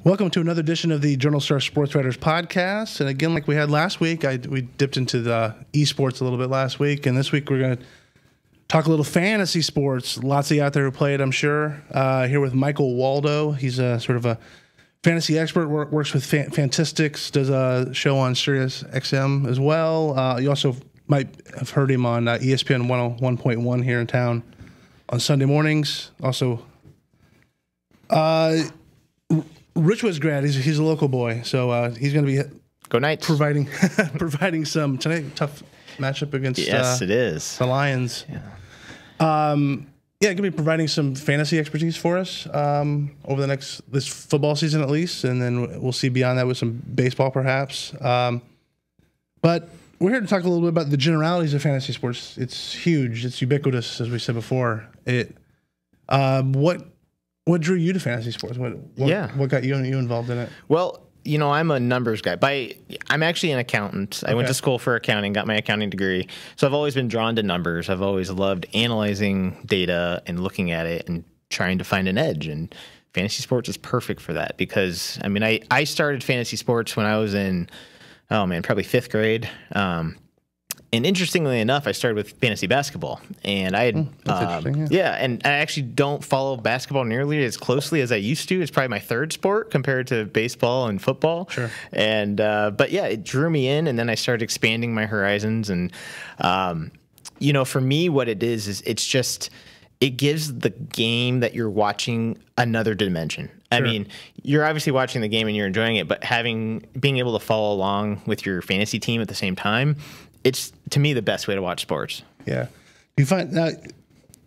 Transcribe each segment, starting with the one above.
Welcome to another edition of the Journal Star Sportswriters podcast. And again, like we had last week, we dipped into the esports a little bit last week. And this week we're going to talk a little fantasy sports. Lots of you out there who play it, I'm sure. Here with Michael Waldo. He's a sort of a fantasy expert, works with Fantistics, does a show on Sirius XM as well. You also might have heard him on ESPN 101.1 here in town on Sunday mornings. Also, Richwoods grad. He's a local boy, so he's going to be Go Knights. providing some tonight. Tough matchup against it is the Lions. Yeah. Going to be providing some fantasy expertise for us over this football season at least, and then we'll see beyond that with some baseball perhaps. But we're here to talk a little bit about the generalities of fantasy sports. It's huge. It's ubiquitous, as we said before. What drew you to fantasy sports? What got you involved in it? Well, I'm a numbers guy. I'm actually an accountant. I went to school for accounting, got my accounting degree. So I've always been drawn to numbers. I've always loved analyzing data and looking at it and trying to find an edge. And fantasy sports is perfect for that because, I started fantasy sports when I was in, probably fifth grade. And interestingly enough, I started with fantasy basketball, and I had, that's interesting, and I actually don't follow basketball nearly as closely as I used to. It's probably my third sport compared to baseball and football. Sure. And, but yeah, it drew me in, and then I started expanding my horizons. And, for me, what it is it's just, it gives the game that you're watching another dimension. Sure. You're obviously watching the game and you're enjoying it, but being able to follow along with your fantasy team at the same time, it's, to me, the best way to watch sports. Yeah. You find that,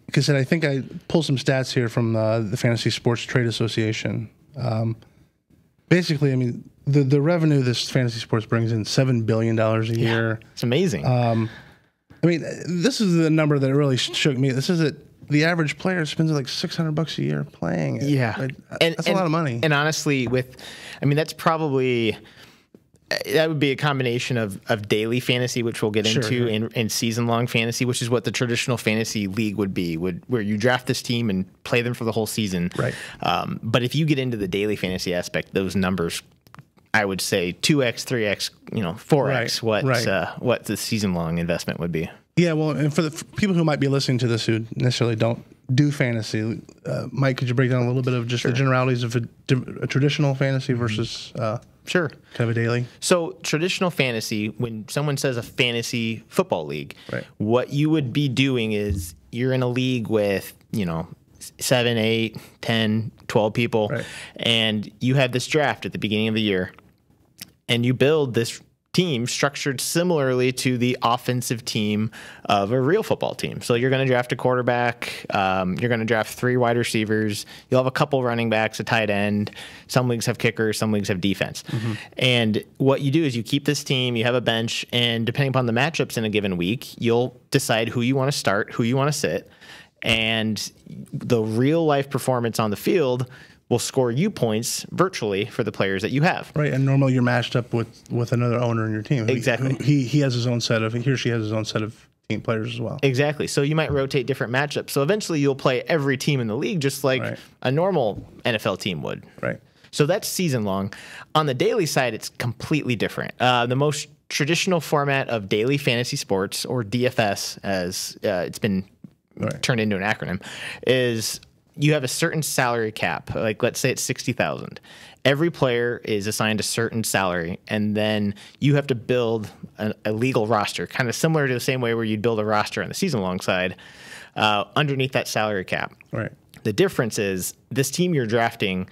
because I think I pulled some stats here from the Fantasy Sports Trade Association. Basically, the revenue this fantasy sports brings in $7 billion a year. It's amazing. This is the number that really shook me. This is it. The average player spends like $600 a year playing it. Yeah. That's a lot of money. And honestly, that's probably... That would be a combination of daily fantasy, which we'll get into, and season-long fantasy, which is what the traditional fantasy league would be, where you draft this team and play them for the whole season. Right. But if you get into the daily fantasy aspect, those numbers, I would say 2x, 3x, 4x what the season-long investment would be. Yeah, well, and for the people who might be listening to this who necessarily don't do fantasy, Mike, could you break down a little bit of just the generalities of a traditional fantasy versus... Sure. Kind of a daily. So traditional fantasy, when someone says a fantasy football league, what you would be doing is you're in a league with, 7, 8, 10, 12 people, and you have this draft at the beginning of the year, and you build this team structured similarly to the offensive team of a real football team. So you're going to draft a quarterback. You're going to draft 3 wide receivers. You'll have a couple running backs, a tight end. Some leagues have kickers. Some leagues have defense. Mm-hmm. And what you do is you keep this team. You have a bench. And depending upon the matchups in a given week, you'll decide who you want to start, who you want to sit. And the real life performance on the field will score you points virtually for the players that you have. Right, and normally you're matched up with another owner in your team. Exactly. He has his own set of, he or she has his own set of team players as well. Exactly. So you might rotate different matchups. So eventually you'll play every team in the league just like a normal NFL team would. Right. So that's season long. On the daily side, it's completely different. The most traditional format of daily fantasy sports, or DFS as it's been turned into an acronym, is you have a certain salary cap. Like, let's say it's $60,000. Every player is assigned a certain salary, and then you have to build a legal roster, kind of similar to the same way where you'd build a roster on the season-long side, underneath that salary cap. Right. The difference is this team you're drafting,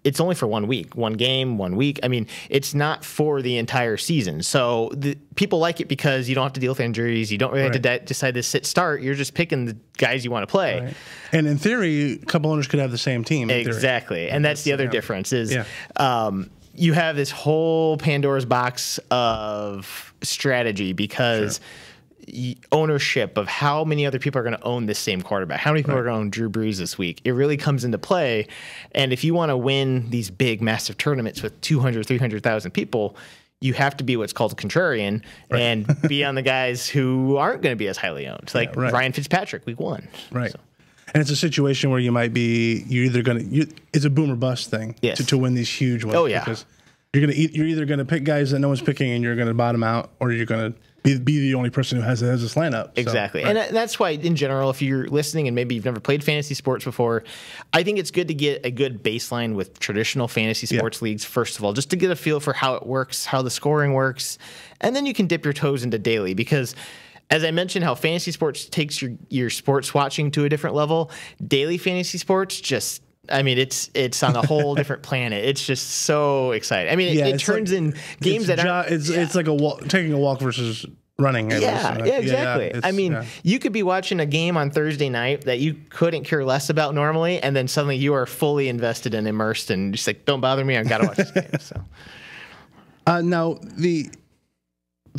it's only for 1 week, 1 game, 1 week. It's not for the entire season. So people like it because you don't have to deal with injuries. You don't really have to decide to sit-start. You're just picking the guys you want to play. Right. And in theory, a couple owners could have the same team. Exactly. And that's the other difference is you have this whole Pandora's box of strategy because ownership of how many other people are going to own this same quarterback. How many people are going to own Drew Brees this week? It really comes into play. And if you want to win these big, massive tournaments with 200, 300,000 people, you have to be what's called a contrarian and be on the guys who aren't going to be as highly owned. Like Ryan Fitzpatrick, week 1. Right. So. And it's a situation where you're either it's a boom or bust thing to win these huge ones. Oh yeah, because you're either gonna pick guys that no one's picking and you're gonna bottom out, or you're gonna be the only person who has this lineup. Exactly. So, right. And that's why, in general, if you're listening and maybe you've never played fantasy sports before, I think it's good to get a good baseline with traditional fantasy sports leagues, first of all, just to get a feel for how it works, how the scoring works, and then you can dip your toes into daily, because as I mentioned, how fantasy sports takes your sports watching to a different level, daily fantasy sports just... I mean, it's on a whole different planet. It's just so exciting. I mean, it turns in games that aren't... It's like taking a walk versus running. Exactly. I mean, you could be watching a game on Thursday night that you couldn't care less about normally, and then suddenly you are fully invested and immersed, and just like, don't bother me, I've got to watch this game. So, now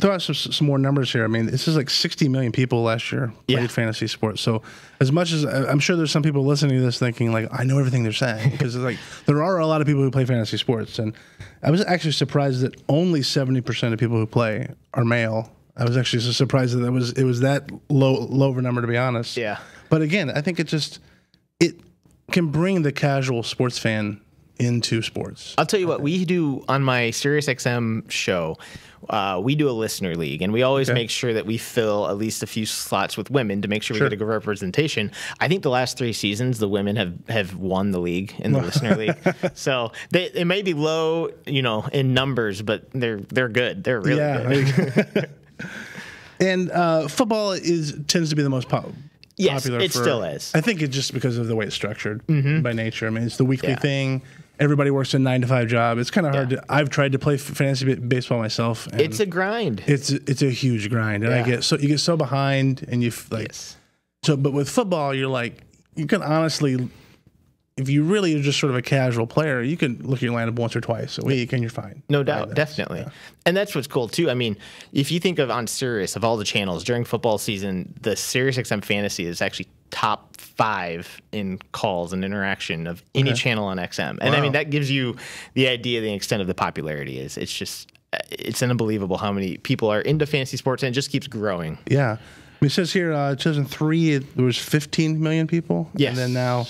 throw out some more numbers here. I mean, this is like 60 million people last year played fantasy sports. So as much as I'm sure there's some people listening to this thinking like, I know everything they're saying, because it's like there are a lot of people who play fantasy sports, and I was actually surprised that only 70% of people who play are male. I was actually so surprised that it was that low of a number, to be honest. Yeah. But again, I think it can bring the casual sports fan into sports. I'll tell you what, we do on my SiriusXM show. We do a listener league, and we always make sure that we fill at least a few slots with women to make sure we get a good representation. I think the last 3 seasons, the women have won the league in the listener league. So they may be low, in numbers, but they're good. They're really good. And football tends to be the most popular. Yes, it still is. I think it's just because of the way it's structured by nature. I mean, it's the weekly thing. Everybody works a 9-to-5 job. It's kind of hard to. I've tried to play fantasy baseball myself. And it's a grind. It's a huge grind, and you get so behind, and you like. So, but with football, you're like, you can honestly, if you really are just sort of a casual player, you can look at your lineup once or twice a week, and you're fine. No doubt, definitely. Yeah. And that's what's cool too. I mean, if you think of on Sirius, of all the channels during football season, the SiriusXM Fantasy is actually top 5 in calls and interaction of any channel on XM. And I mean, that gives you the idea, the extent of the popularity is. It's unbelievable how many people are into fantasy sports, and it just keeps growing. Yeah. It says here, 2003, there was 15 million people. Yes. And then now,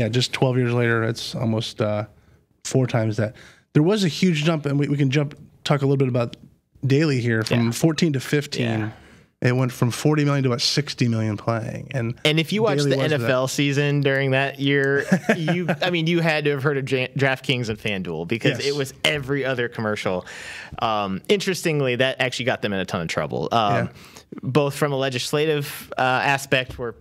just 12 years later, it's almost 4 times that. There was a huge jump, and we can talk a little bit about daily here, from 14 to 15. Yeah. It went from 40 million to about 60 million playing. And if you watched the NFL season during that year, you had to have heard of DraftKings and FanDuel, because it was every other commercial. Interestingly, that actually got them in a ton of trouble. Both from a legislative aspect, where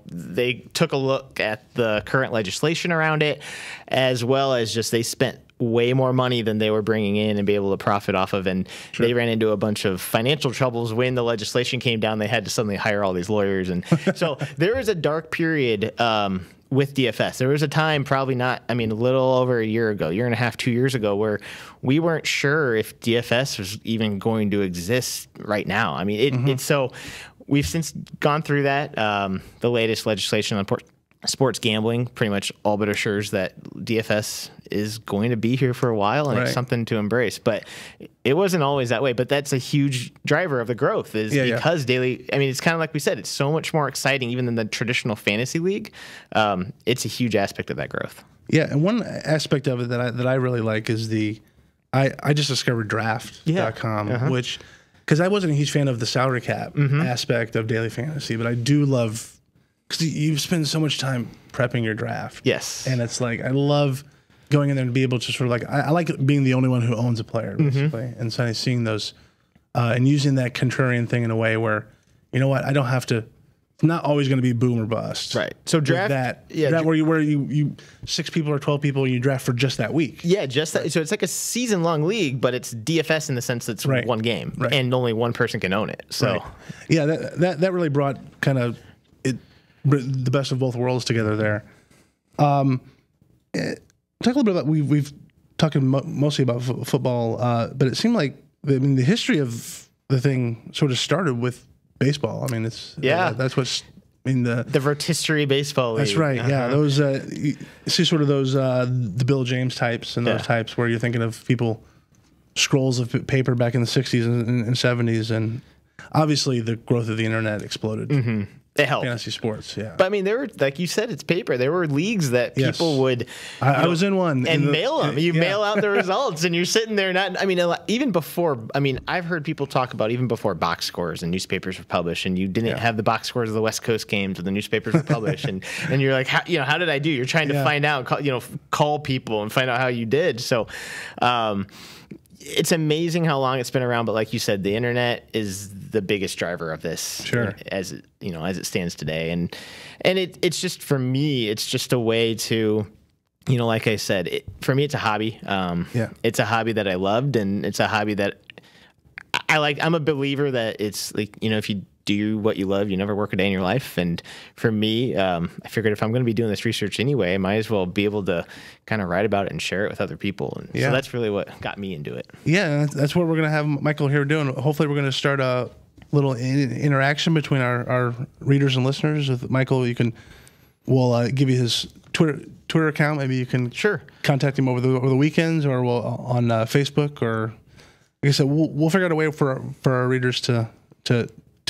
they took a look at the current legislation around it, as well as just they spent way more money than they were bringing in and be able to profit off of, and they ran into a bunch of financial troubles when the legislation came down. They had to suddenly hire all these lawyers, and so there was a dark period with DFS. There was a time, probably not, a little over a year ago, year and a half, 2 years ago, where we weren't sure if DFS was even going to exist right now. I mean, it's so we've since gone through that. The latest legislation on sports gambling pretty much all but assures that DFS is going to be here for a while, and it's something to embrace. But it wasn't always that way. But that's a huge driver of the growth, is because daily. I mean, it's kind of like we said, it's so much more exciting even than the traditional fantasy league. It's a huge aspect of that growth. Yeah, and one aspect of it that I really like is I just discovered draft.com, which, because I wasn't a huge fan of the salary cap aspect of daily fantasy, but I do love, because you spend so much time prepping your draft. Yes. And it's like, I love going in there and be able to sort of like, I like being the only one who owns a player, basically. And so seeing those, and using that contrarian thing in a way where, you know what, I don't have to, it's not always going to be boom or bust. Right. So draft, that where you 6 people or 12 people, you draft for just that week. Yeah, just that. So it's like a season-long league, but it's DFS in the sense that it's one game, and only one person can own it. So yeah, that really brought kind of the best of both worlds together there. Talk a little bit about, we've talking mostly about football, but it seemed like the history of the thing sort of started with baseball. I mean, it's that's what's in the rotisserie baseball league. That's right. Yeah, those you see sort of those the Bill James types and those types where you're thinking of people, scrolls of paper back in the 60s and 70s, and obviously the growth of the internet exploded It helped. Fantasy sports, yeah. But I mean, there were, like you said, it's paper. There were leagues that people would. I was in one. And mail them. You mail out the results, and you're sitting there not. I mean, even before. I mean, I've heard people talk about even before box scores and newspapers were published, and you didn't have the box scores of the West Coast games, and the newspapers were published, and you're like, how did I do? You're trying to find out, call people and find out how you did. So. It's amazing how long it's been around, but like you said, the internet is the biggest driver of this, as it stands today, and it's just, for me, it's just a way to, like I said, for me, it's a hobby. It's a hobby that I loved, and it's a hobby that I like. I'm a believer that it's like, if you do what you love, you never work a day in your life. And for me, I figured if I'm going to be doing this research anyway, I might as well be able to kind of write about it and share it with other people. And so that's really what got me into it. Yeah, that's what we're going to have Michael here doing. Hopefully we're going to start a little interaction between our readers and listeners. With Michael, we'll give you his Twitter account. Maybe you can contact him over the weekends, or on Facebook, or like I said, we'll figure out a way for our readers to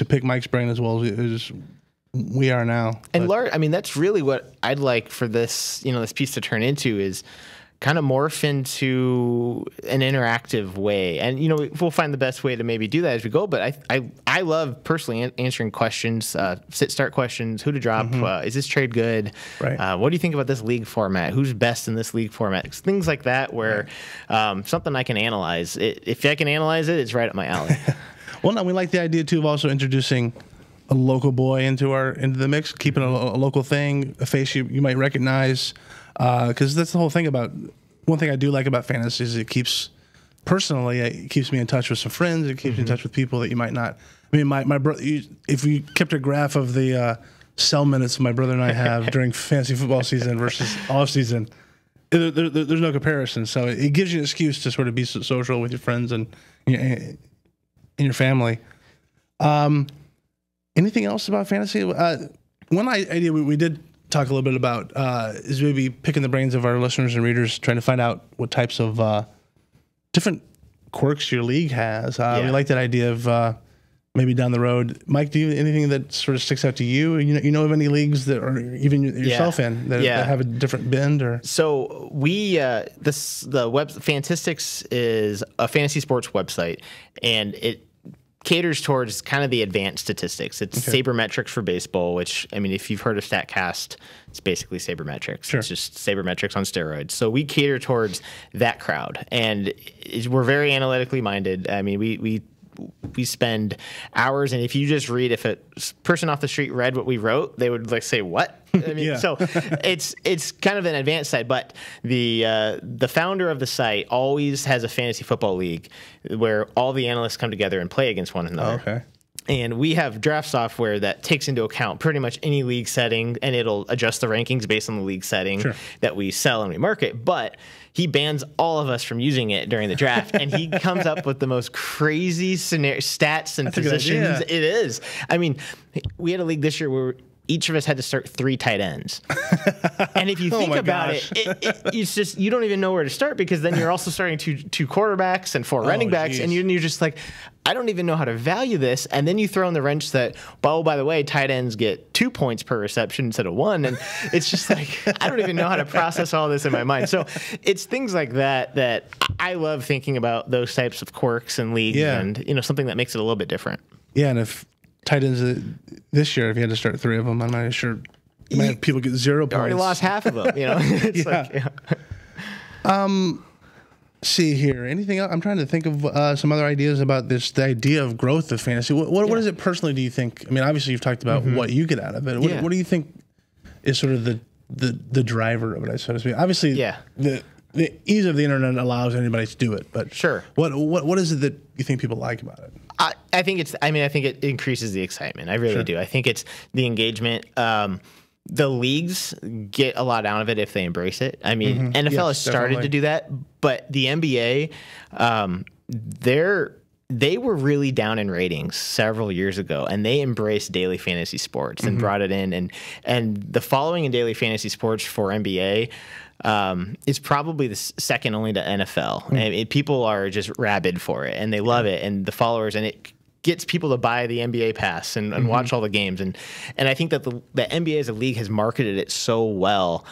pick Mike's brain as well as we are now. And I mean, that's really what I'd like for this, this piece to turn into, is kind of morph into an interactive way. And, we'll find the best way to maybe do that as we go. But I love personally answering questions, sit-start questions, who to drop, is this trade good? Right. What do you think about this league format? Who's best in this league format? Things like that, where something I can analyze. If I can analyze it, it's right up my alley. Well, no, we like the idea too of also introducing a local boy into the mix, keeping a local thing, a face you might recognize, because that's the whole thing about. One thing I do like about fantasy is it keeps me in touch with some friends. It keeps me in touch with people that you might not. I mean, my brother. If you kept a graph of the cell minutes my brother and I have during fantasy football season versus off season, there's no comparison. So it gives you an excuse to sort of be social with your friends and your family. Anything else about fantasy? One idea we did talk a little bit about is maybe picking the brains of our listeners and readers, trying to find out what types of different quirks your league has. We like that idea of maybe down the road. Mike, do you anything that sort of sticks out to you? You know of any leagues that, or even yourself in that have a different bend? Or so the Fantastics is a fantasy sports website, and it caters towards kind of the advanced statistics. It's sabermetrics for baseball, which, I mean, if you've heard of StatCast, it's basically sabermetrics. It's just sabermetrics on steroids. So we cater towards that crowd, and we're very analytically minded. I mean, we spend hours, and if you just read, if a person off the street read what we wrote, they would like say, "What?" I mean, so it's kind of an advanced side. But the founder of the site always has a fantasy football league where all the analysts come together and play against one another. Okay. And we have draft software that takes into account pretty much any league setting, and it'll adjust the rankings based on the league setting that we sell and we market. But he bans all of us from using it during the draft, and he comes up with the most crazy stats and positions. It is. I mean, we had a league this year where each of us had to start 3 tight ends. And if you think about it, it's just, you don't even know where to start, because then you're also starting two quarterbacks and 4 running backs, and you're just like, I don't even know how to value this. And then you throw in the wrench that, oh, by the way, tight ends get 2 points per reception instead of 1. And it's just like, I don't even know how to process all this in my mind. So it's things like that I love thinking about, those types of quirks and leagues, and something that makes it a little bit different. Yeah, and if tight ends this year, if you had to start 3 of them, I'm not sure you might have people get 0 points. Already lost half of them, It's See here, anything else? I'm trying to think of some other ideas about the idea of growth of fantasy. What is it personally, do you think? I mean, obviously you've talked about what you get out of it. What do you think is sort of the driver of it, so to speak? Obviously, the ease of the internet allows anybody to do it, but what is it that you think people like about it? I think it increases the excitement. I really do. I think it's the engagement. The leagues get a lot out of it if they embrace it. I mean, NFL has started to do that, but the NBA, they were really down in ratings several years ago, and they embraced daily fantasy sports and brought it in. And the following in daily fantasy sports for NBA is probably the second only to NFL. And people are just rabid for it, and they love it, and the followers, and gets people to buy the NBA pass and watch all the games. And I think that the NBA as a league has marketed it so well.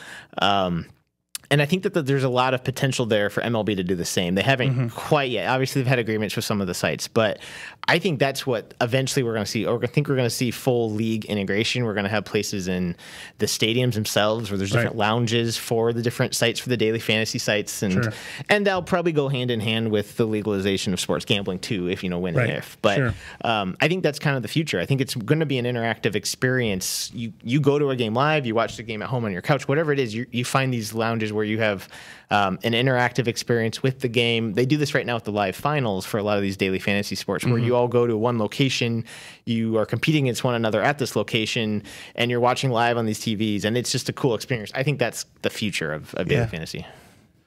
And I think that there's a lot of potential there for MLB to do the same. They haven't quite yet. Obviously, they've had agreements with some of the sites, but I think that's what eventually we're going to see. Or I think we're going to see full league integration. We're going to have places in the stadiums themselves where there's different lounges for the different sites for the daily fantasy sites, and they'll probably go hand in hand with the legalization of sports gambling too, if when and if. But I think that's kind of the future. I think it's going to be an interactive experience. You go to a game live, you watch the game at home on your couch, whatever it is. You find these lounges where you have an interactive experience with the game. They do this right now with the live finals for a lot of these daily fantasy sports, where you all go to one location, you are competing against one another at this location, and you're watching live on these TVs, and it's just a cool experience. I think that's the future of daily fantasy.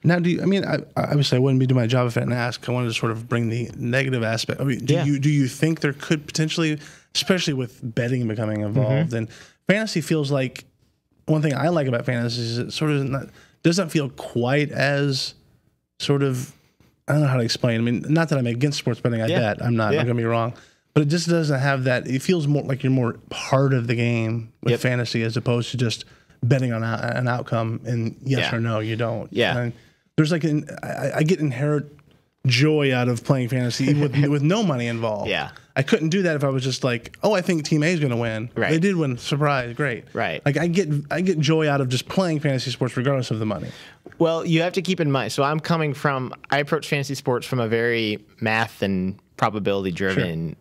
Now, obviously I wouldn't be doing my job if I didn't ask. I wanted to sort of bring the negative aspect. I mean, do you think there could potentially, especially with betting becoming involved, and fantasy feels like, one thing I like about fantasy is it sort of doesn't feel quite as sort of, I don't know how to explain. I mean, not that I'm against sports betting. I bet. I'm not. Don't get me wrong. But it just doesn't have that. It feels more like you're more part of the game with fantasy as opposed to just betting on an outcome and yes or no, you don't. Yeah. And there's like I get inherent joy out of playing fantasy with no money involved. Yeah. I couldn't do that if I was just like, oh, I think Team A is going to win. Right. They did win. Surprise. Great. Right. Like I get joy out of just playing fantasy sports regardless of the money. Well, you have to keep in mind. So I approach fantasy sports from a very math and probability driven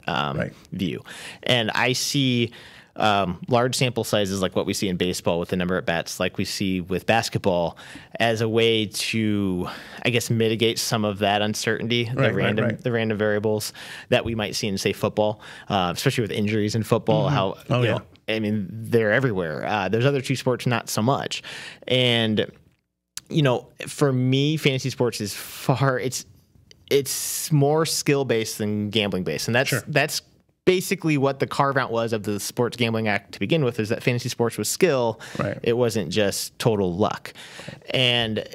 view. And I see large sample sizes like what we see in baseball with the number at bats, like we see with basketball, as a way to, I guess, mitigate some of that uncertainty, the random variables that we might see in, say, football, especially with injuries in football. How I mean, they're everywhere. There's other two sports, not so much. And for me, fantasy sports is it's more skill based than gambling based, and that's basically what the carve out was of the Sports Gambling Act to begin with, is that fantasy sports was skill. Right. It wasn't just total luck. And,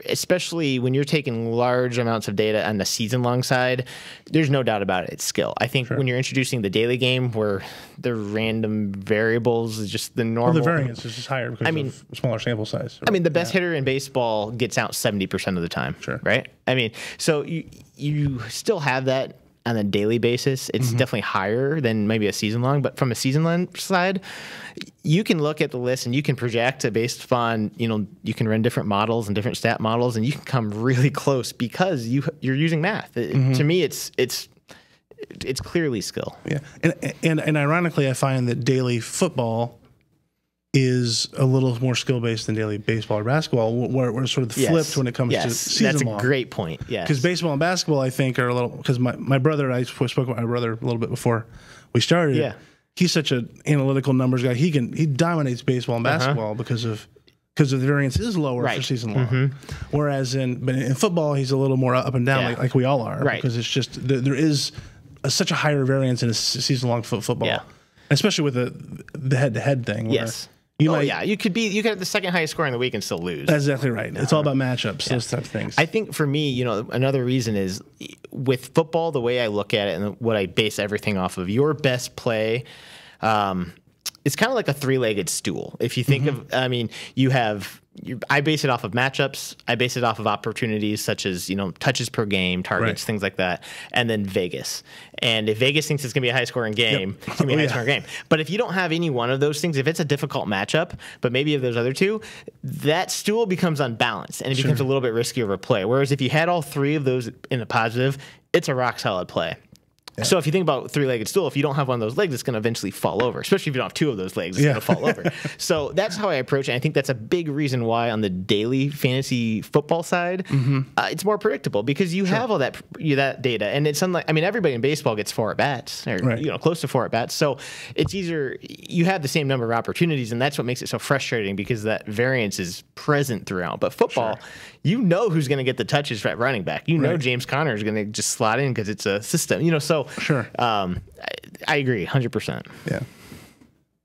especially when you're taking large amounts of data on the season long side, there's no doubt about it. It's skill. I think when you're introducing the daily game where the random variables is just the normal. Well, the variance is just higher because of smaller sample size. I mean, the best hitter in baseball gets out 70% of the time. Right? I mean, so you still have that on a daily basis. It's definitely higher than maybe a season long, but from a season long side, you can look at the list and you can project it based upon, you can run different models and different stat models, and you can come really close because you're using math. To me, it's clearly skill. Yeah. And ironically, I find that daily football is a little more skill-based than daily baseball or basketball, where we're sort of flipped when it comes to season long. That's a great point, Because baseball and basketball, I think, are a little... Because my brother, I spoke about my brother a little bit before we started. Yeah. He's such an analytical numbers guy. He dominates baseball and basketball because the variance is lower for season long. Whereas in football, he's a little more up and down, like we all are. Because it's just... There is such a higher variance in a season-long football. Yeah. Especially with the head-to-head thing. Yes. You could have the second highest score in the week and still lose. That's exactly right. It's all about matchups, those type of things. I think for me, another reason is with football, the way I look at it and what I base everything off of, your best play, it's kind of like a three-legged stool. If you think of, I base it off of matchups. I base it off of opportunities such as, touches per game, targets, things like that, and then Vegas. And if Vegas thinks it's going to be a high-scoring game, it's going to be a high-scoring game. But if you don't have any one of those things, if it's a difficult matchup, but maybe of those other two, that stool becomes unbalanced, and it becomes a little bit riskier of a play. Whereas if you had all three of those in the positive, it's a rock-solid play. Yeah. So if you think about three-legged stool, if you don't have one of those legs, it's going to eventually fall over. Especially if you don't have two of those legs, it's going to fall over. So that's how I approach it. I think that's a big reason why on the daily fantasy football side, it's more predictable because you have all that data. And it's unlike, everybody in baseball gets 4 at-bats or close to 4 at-bats. So it's easier. You have the same number of opportunities, and that's what makes it so frustrating because that variance is present throughout. But football, you know who's going to get the touches at running back. You know James Conner is going to just slot in because it's a system. So I agree 100%. Yeah.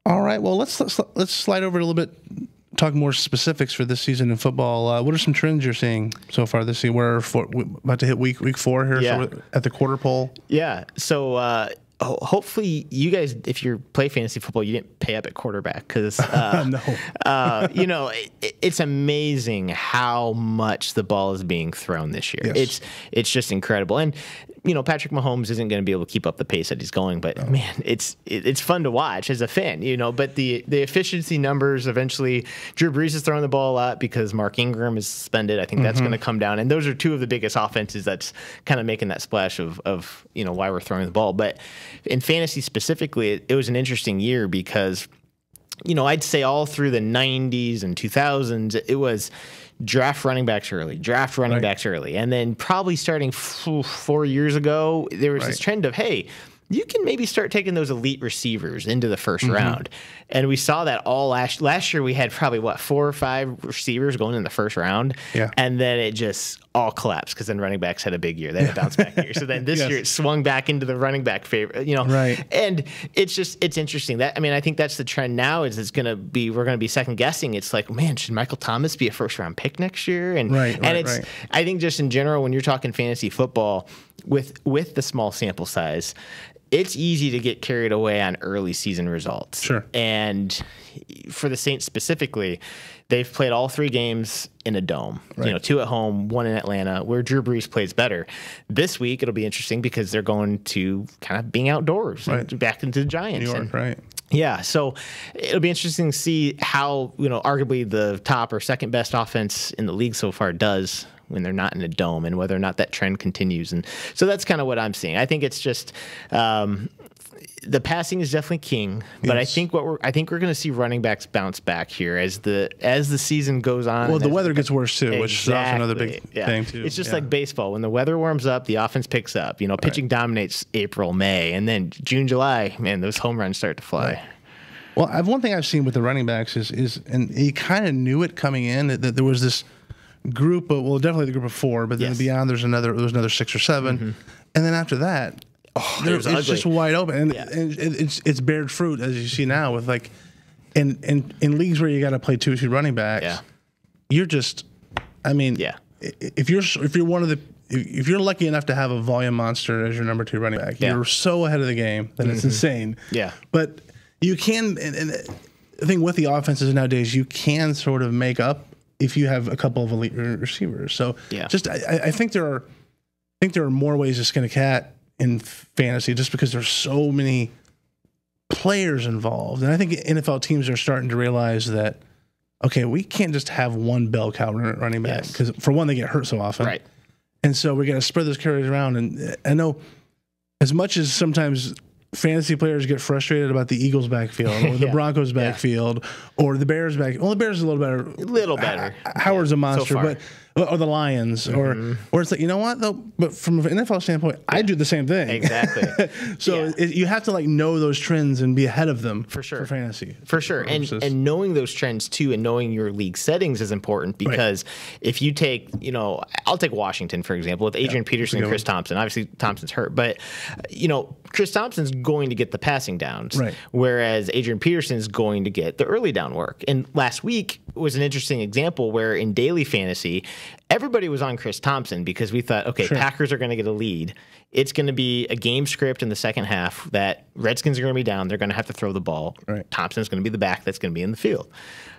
All right. Well, let's slide over a little bit. talk more specifics for this season in football. What are some trends you're seeing so far this season? We're about to hit week 4 here, so we're at the quarter pole. Yeah. So hopefully you guys, if you play fantasy football, you didn't pay up at quarterback because no. you know, it's amazing how much the ball is being thrown this year. Yes. It's just incredible. And you know, Patrick Mahomes isn't going to be able to keep up the pace that he's going, but man, it's fun to watch as a fan, you know. But the efficiency numbers eventually, Drew Brees is throwing the ball a lot because Mark Ingram is suspended. I think that's going to come down, and those are two of the biggest offenses that's kind of making that splash of you know why we're throwing the ball. But in fantasy specifically, it was an interesting year because, you know, I'd say all through the 90s and 2000s, it was draft running backs early, backs early. And then probably starting 4 years ago, there was this trend of, hey, you can maybe start taking those elite receivers into the first round. And we saw that all last year. We had probably, 4 or 5 receivers going in the first round. Yeah. And then it just all collapsed because then running backs had a big year. They had a bounce back year. So then this year it swung back into the running back favor, you know. Right. And it's interesting. That, I mean, I think that's the trend now is we're going to be second guessing. It's like, man, should Michael Thomas be a first round pick next year? And I think just in general, when you're talking fantasy football with the small sample size, it's easy to get carried away on early season results. Sure. And for the Saints specifically, they've played all 3 games in a dome. Right. You know, 2 at home, 1 in Atlanta, where Drew Brees plays better. This week, it'll be interesting because they're going to kind of being outdoors and back into the Giants. New York, right. Yeah, so it'll be interesting to see how, you know, arguably the top or second best offense in the league so far does when they're not in a dome, and whether or not that trend continues. And so that's kind of what I'm seeing. I think it's just the passing is definitely king, but I think we're going to see running backs bounce back here as the season goes on. Well, the weather gets worse too, which is also another big thing too. It's just like baseball. When the weather warms up, the offense picks up. You know, pitching dominates April, May, and then June, July. Man, those home runs start to fly. Right. Well, one thing I've seen with the running backs is and you kind of knew it coming in that there was this group of, well, definitely the group of 4, but then beyond there's another 6 or 7, and then after that, it's just wide open, and it's bared fruit as you see now with like in leagues where you got to play 2 running backs. You're just, I mean, if you're lucky enough to have a volume monster as your number 2 running back, you're so ahead of the game that it's insane. But you can, and the thing with the offenses nowadays, you can sort of make up if you have a couple of elite receivers. So just I think there are more ways to skin a cat in fantasy just because there's so many players involved. And I think NFL teams are starting to realize that, okay, we can't just have one bell cow running back because for one, they get hurt so often. Right. And so we got to spread those carries around. And I know as much as sometimes fantasy players get frustrated about the Eagles backfield or the Broncos backfield or the Bears back. Well, the Bears is a little better. Howard's a monster, but or the Lions or it's like, you know what though? But from an NFL standpoint, I do the same thing. Exactly. So you have to like know those trends and be ahead of them for sure for fantasy. For sure. And knowing those trends too, and knowing your league settings is important because if you take, you know, I'll take Washington for example with Adrian Peterson and Chris Thompson. Obviously Thompson's hurt, but you know, Chris Thompson's going to get the passing downs, whereas Adrian Peterson's going to get the early down work. And last week was an interesting example where in daily fantasy, everybody was on Chris Thompson because we thought, okay, Packers are going to get a lead. It's going to be a game script in the second half that Redskins are going to be down. They're going to have to throw the ball. Thompson's going to be the back that's going to be in the field.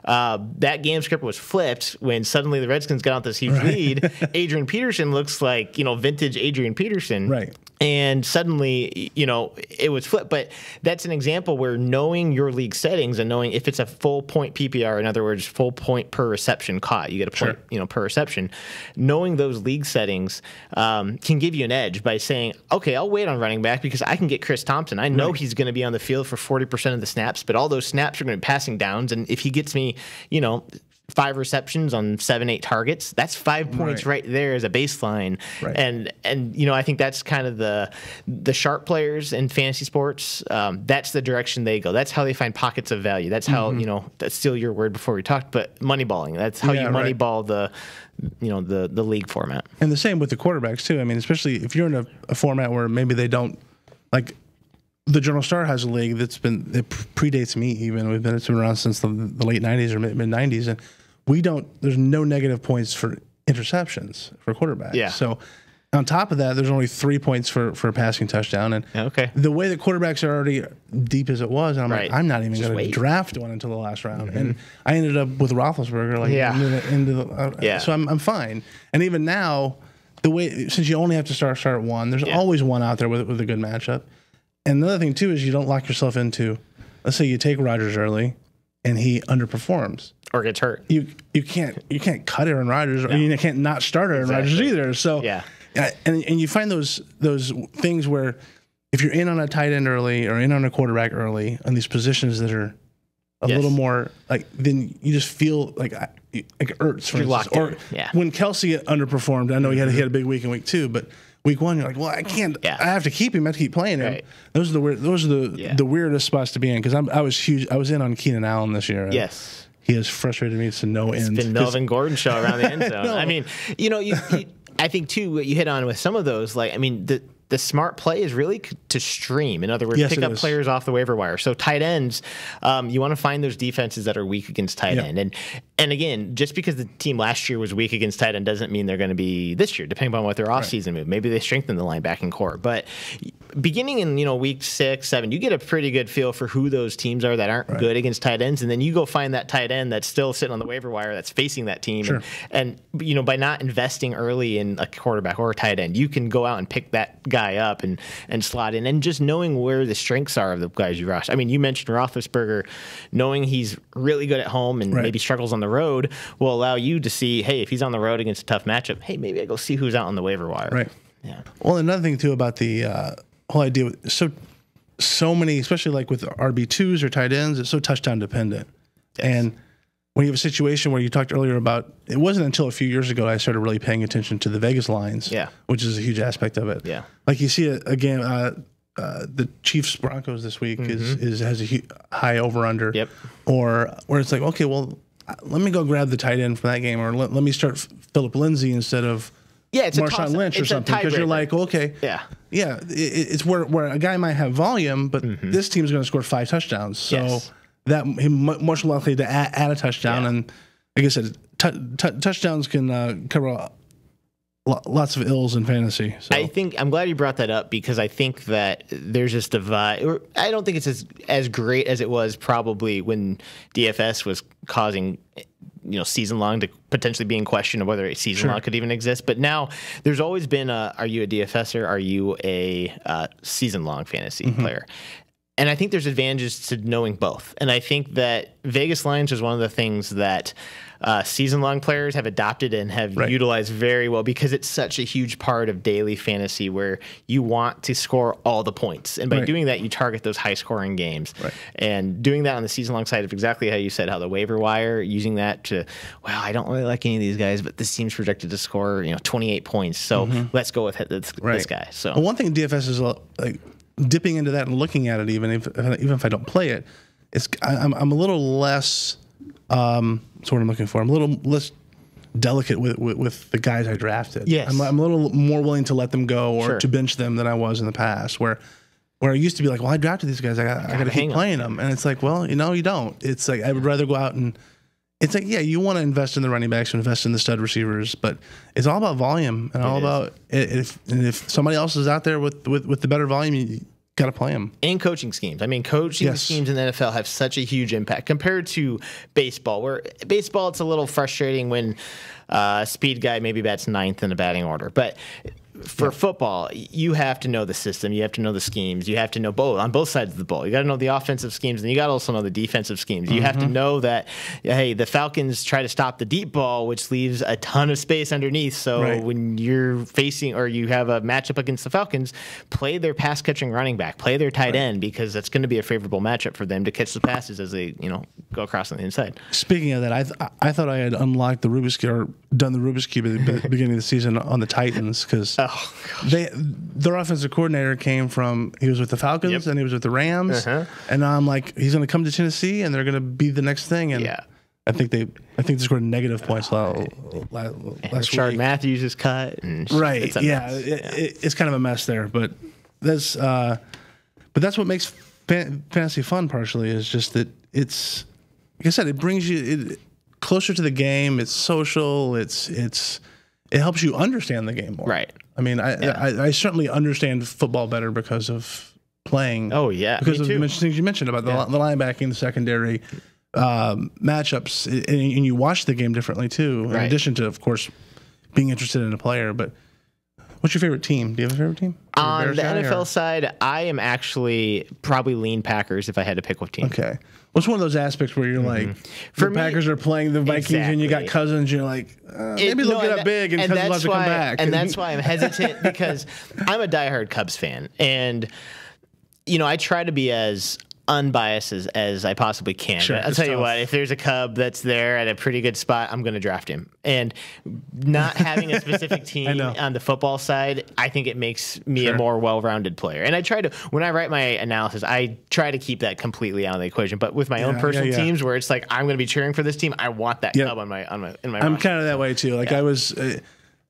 That game script was flipped when suddenly the Redskins got out this huge lead. Adrian Peterson looks like, you know, vintage Adrian Peterson. And suddenly, you know, it was flipped. But that's an example where knowing your league settings and knowing if it's a full point PPR, in other words, full point per reception caught, you get a point, you know, per reception. Knowing those league settings can give you an edge by saying, okay, I'll wait on running back because I can get Chris Thompson. I know he's going to be on the field for 40% of the snaps, but all those snaps are going to be passing downs. And if he gets me, you know, 5 receptions on 7-8 targets, that's 5 points right there as a baseline. And you know, I think that's kind of the sharp players in fantasy sports. That's the direction they go. That's how they find pockets of value. That's how, you know, that's still your word before we talked, but moneyballing. That's how you moneyball the, you know, the league format. And the same with the quarterbacks too. I mean, especially if you're in a format where maybe they don't like the Journal Star has a league that predates me even. It's been around since the late 90s or mid 90s, and there's no negative points for interceptions for quarterbacks. Yeah. So on top of that, there's only 3 points for a passing touchdown. And the way that quarterbacks are already deep as it was, and I'm like, I'm not even going to draft one until the last round. And I ended up with Roethlisberger, so I'm fine. And even now, since you only have to start one, there's always one out there with a good matchup. And another thing too is you don't lock yourself into, let's say you take Rodgers early and he underperforms or gets hurt. You can't cut Aaron Rodgers, or you can't not start Aaron Rodgers either. So and you find those things where if you're in on a tight end early or in on a quarterback early on these positions that are a little more like, then you just feel like Ertz, for instance. Or when Kelsey underperformed, I know he had a big week in week 2, but week 1, you're like, well, I can't. I have to keep him. I have to keep playing him. Right. Those are the weirdest spots to be in, because I was huge. I was in on Keenan Allen this year. Yes, he has frustrated me to no end. It's been Melvin Gordon show around the end zone. I mean, I think too what you hit on with some of those, like, I mean, the smart play is really to stream. In other words, pick up players off the waiver wire. So tight ends, you want to find those defenses that are weak against tight end. And again, just because the team last year was weak against tight end doesn't mean they're going to be this year, depending on what their offseason move. Maybe they strengthen the linebacking core. But beginning in week 6, 7, you get a pretty good feel for who those teams are that aren't good against tight ends, and then you go find that tight end that's still sitting on the waiver wire that's facing that team. And by not investing early in a quarterback or a tight end, you can go out and pick that guy up and slot in, and just knowing where the strengths are of the guys you rush. I mean, you mentioned Roethlisberger. Knowing he's really good at home and maybe struggles on the road will allow you to see, hey, if he's on the road against a tough matchup, hey, maybe I go see who's out on the waiver wire. Right. Yeah. Well, another thing too about the whole idea with so many, especially like with RB2s or tight ends, it's so touchdown dependent. And when you have a situation where you talked earlier about, it wasn't until a few years ago I started really paying attention to the Vegas lines, which is a huge aspect of it. Yeah. Like you see it again, the Chiefs Broncos this week has a high over under. Yep. Or where it's like, okay, well, let me go grab the tight end for that game, or let me start Phillip Lindsay instead of Marshawn Lynch or something, because you're like, okay, it's where a guy might have volume, but this team's going to score 5 touchdowns, so that he's much likely to add a touchdown. And like I said, touchdowns can cover lots of ills in fantasy. So. I'm glad you brought that up, because I think that there's this divide. I don't think it's as great as it was probably when DFS was causing season long to potentially be in question of whether a season long could even exist. But now there's always been are you a DFSer? Are you a season long fantasy player? And I think there's advantages to knowing both. And I think that Vegas lines is one of the things that season-long players have adopted and have utilized very well, because it's such a huge part of daily fantasy where you want to score all the points. And by doing that, you target those high-scoring games. And doing that on the season-long side of exactly how you said, how the waiver wire, using that to, well, I don't really like any of these guys, but this team's projected to score 28 points. So let's go with this guy. So one thing DFS is like, dipping into that and looking at it, even if I don't play it, I'm a little less. That's what I'm looking for. I'm a little less delicate with the guys I drafted. Yes, I'm a little more willing to let them go or to bench them than I was in the past, where I used to be like, well, I drafted these guys, I got to keep playing them, and it's like, well, you don't. It's like I would rather go out and. It's like, you want to invest in the running backs, invest in the stud receivers, but it's all about volume and all about if somebody else is out there with the better volume, you got to play them. And coaching schemes. I mean, coaching schemes in the NFL have such a huge impact compared to baseball, where baseball, it's a little frustrating when speed guy maybe bats 9th in the batting order. But for football, you have to know the system. You have to know the schemes. You have to know both on both sides of the ball. You got to know the offensive schemes, and you got to also know the defensive schemes. You have to know that, hey, the Falcons try to stop the deep ball, which leaves a ton of space underneath. So when you're facing or you have a matchup against the Falcons, play their pass catching running back, play their tight end, because that's going to be a favorable matchup for them to catch the passes as they go across on the inside. Speaking of that, I thought I had unlocked the Rubik's Cube, or done the Rubik's Cube at the beginning of the season on the Titans, because their offensive coordinator he was with the Falcons and he was with the Rams, and now I'm like, he's going to come to Tennessee and they're going to be the next thing. And I think they scored negative points last Rashard week. Matthews is cut. And it's kind of a mess there, but that's. But that's what makes fantasy fun. Partially is just that it's, like I said, it brings you closer to the game. It's social. It helps you understand the game more. Right. I mean, I certainly understand football better because of playing. Oh yeah, because of the things you mentioned about the linebacking, the secondary matchups, and you watch the game differently too. In addition to, of course, being interested in a player. But what's your favorite team? Do you have a favorite team? On the NFL side, I am actually probably lean Packers if I had to pick one team. Okay. What's one of those aspects where you're like, the Packers are playing the Vikings and you got Cousins, you're like, maybe they'll get up big and Cousins will have to come back. And that's why I'm hesitant because I'm a diehard Cubs fan. And, I try to be as unbiased as I possibly can. Sure, I'll tell you what, if there's a Cub that's there at a pretty good spot, I'm going to draft him. And not having a specific team on the football side, I think it makes me a more well-rounded player. And I try to, when I write my analysis, I try to keep that completely out of the equation. But with my own personal teams, where it's like I'm going to be cheering for this team, I want that Cub in my. I'm kind of that way too. Like I was.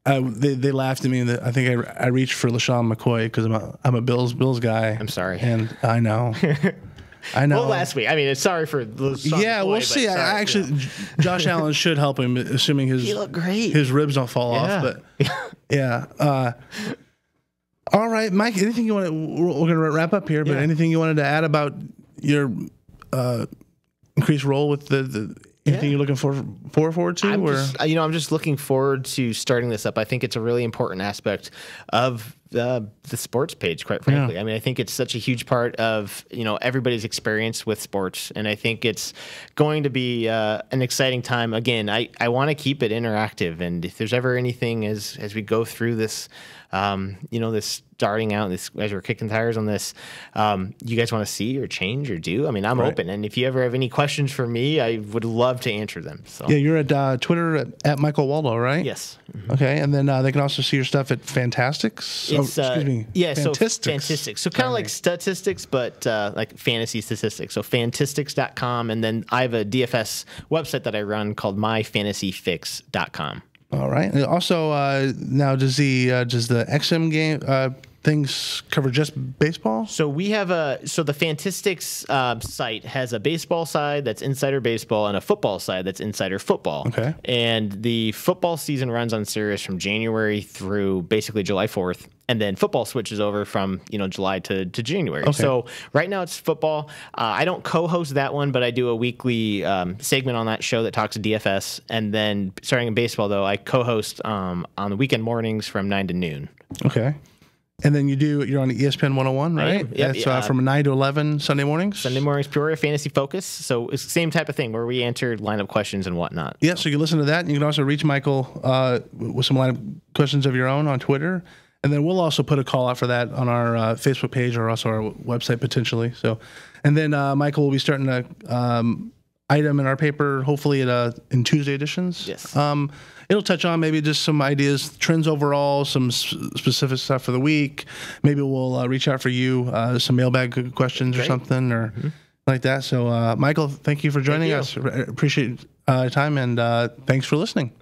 They laughed at me. I think I reached for LaShawn McCoy because I'm a Bills guy. I'm sorry, and I know. I know. Well, last week. I mean, sorry for LaShawn McCoy, we'll see. I actually, Josh Allen should help him, assuming he looked great. His ribs don't fall off. But all right, Mike. Anything you want to? We're going to wrap up here. But anything you wanted to add about your increased role with the anything you're looking forward to? I'm just looking forward to starting this up. I think it's a really important aspect of the sports page, quite frankly. I mean, I think it's such a huge part of, everybody's experience with sports. And I think it's going to be an exciting time. Again, I want to keep it interactive. And if there's ever anything as we go through this, this starting out, as we're kicking tires on this, you guys want to see or change or do? I mean, I'm open. And if you ever have any questions for me, I would love to answer them. So you're at Twitter at Michael Waldo, right? Yes. Mm-hmm. Okay, and then they can also see your stuff at Fantastics. Excuse me. Yeah, Fantastics. So kind of like statistics, but like fantasy statistics. So fantastics.com, and then I have a DFS website that I run called myfantasyfix.com. All right. And also, now does the XM game things cover just baseball? So we have the Fantastics site has a baseball side that's Insider Baseball and a football side that's Insider Football. Okay. And the football season runs on Sirius from January through basically July 4th. And then football switches over from July to January. Okay. So right now it's football. I don't co-host that one, but I do a weekly segment on that show that talks DFS. And then starting in baseball, though, I co-host on the weekend mornings from 9 to noon. Okay. And then you're on ESPN 101, right? Yep. That's from 9 to 11 Sunday mornings? Sunday mornings, Peoria Fantasy Focus. So it's the same type of thing where we answer lineup questions and whatnot. Yeah, so you can listen to that. And you can also reach Michael with some lineup questions of your own on Twitter. And then we'll also put a call out for that on our Facebook page or also our website potentially. So, and then Michael will be starting a item in our paper, hopefully in Tuesday editions. Yes. It'll touch on maybe just some ideas, trends overall, some specific stuff for the week. Maybe we'll reach out for you, some mailbag questions or something or like that. So, Michael, thank you for joining us. Appreciate your time and thanks for listening.